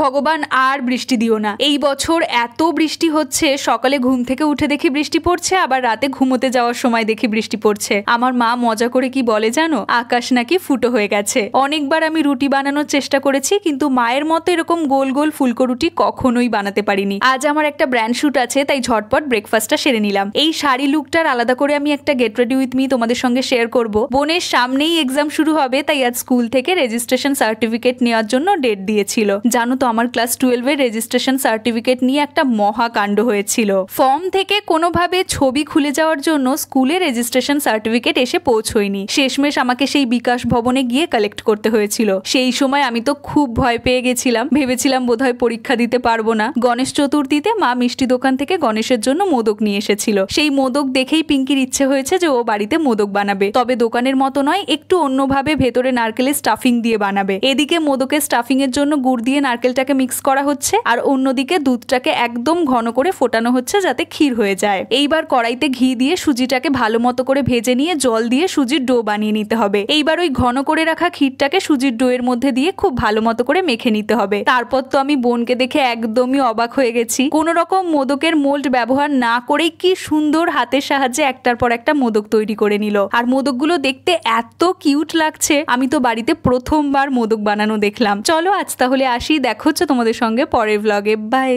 ভগবান আর বৃষ্টি দিও না। এই বছর এত বৃষ্টি হচ্ছে, সকালে ঘুম থেকে উঠে দেখি বৃষ্টি পড়ছে, আবার রাতে ঘুমোতে যাওয়ার সময় দেখি বৃষ্টি পড়ছে। আমার মা মজা করে কি বলে জানো, আকাশ নাকি ফুটো হয়ে গেছে। অনেকবার আমি রুটি বানানোর চেষ্টা করেছি, কিন্তু মায়ের মতো এরকম গোল গোল ফুলকো রুটি কখনোই বানাতে পারিনি। আজ আমার একটা ব্র্যান্ড শুট আছে, তাই ঝটপট ব্রেকফাস্টটা সেরে নিলাম। এই শাড়ি লুকটার আলাদা করে আমি একটা গেট রেডি উইথ মি তোমাদের সঙ্গে শেয়ার করব। বোনের সামনেই এক্সাম শুরু হবে, তাই আজ স্কুল থেকে রেজিস্ট্রেশন সার্টিফিকেট নেওয়ার জন্য ডেট দিয়েছিল। জানো তো আমার ক্লাস 12 এর রেজিস্ট্রেশন সার্টিফিকেট নিয়ে একটা মহাকাণ্ড হয়েছিল। ফর্ম থেকে কোনোভাবে ছবি খুলে যাওয়ার জন্য স্কুলে রেজিস্ট্রেশন সার্টিফিকেট এসে পৌঁছয়নি। শেষমেশ আমাকে সেই বিকাশ ভবনে গিয়ে কালেক্ট করতে হয়েছিল। সেই সময় আমি তো খুব ভয় পেয়ে গেছিলাম, ভেবেছিলাম বোধহয় পরীক্ষা দিতে পারবো না। গণেশ চতুর্থীতে মা মিষ্টি দোকান থেকে গণেশের জন্য মোদক নিয়ে এসেছিল। সেই মোদক দেখেই পিঙ্কির ইচ্ছে হয়েছে যে ও বাড়িতে মোদক বানাবে, তবে দোকানের মতো নয়, একটু অন্যভাবে ভেতরে নারকেলের স্টাফিং দিয়ে বানাবে। এদিকে মোদকের স্টাফিং এর জন্য গুড় দিয়ে নারকেলটাকে মিক্স করা হচ্ছে, আর অন্যদিকে দুধটাকে একদম ঘন করে ফোটানো হচ্ছে যাতে ক্ষীর হয়ে যায়। এইবার কড়াইতে ঘি দিয়ে সুজিটাকে ভালো মতো করে ভেজে নিয়ে জল দিয়ে সুজির ডো বানিয়ে নিতে হবে। এইবার ওই ঘন করে রাখা ক্ষীরটাকে সুজির ডো এর মধ্যে দিয়ে খুব ভালো মতো করে মেখে নিতে হবে। তারপর তো আমি বোনকে দেখে একদমই অবাক হয়ে গেছি। কোনো রকম মোদকের মোল্ড ব্যবহার না করেই কি সুন্দর হাতের সাহায্যে একটার পর একটা মোদক তৈরি করে নিল। আর মোদকগুলো দেখতে এত কিউট লাগছে, আমি তো বাড়িতে প্রথমবার মোদক বানানো দেখলাম। চলো আজ তাহলে আসি, দেখা হচ্ছে তোমাদের সঙ্গে পরের ব্লগে। বাই।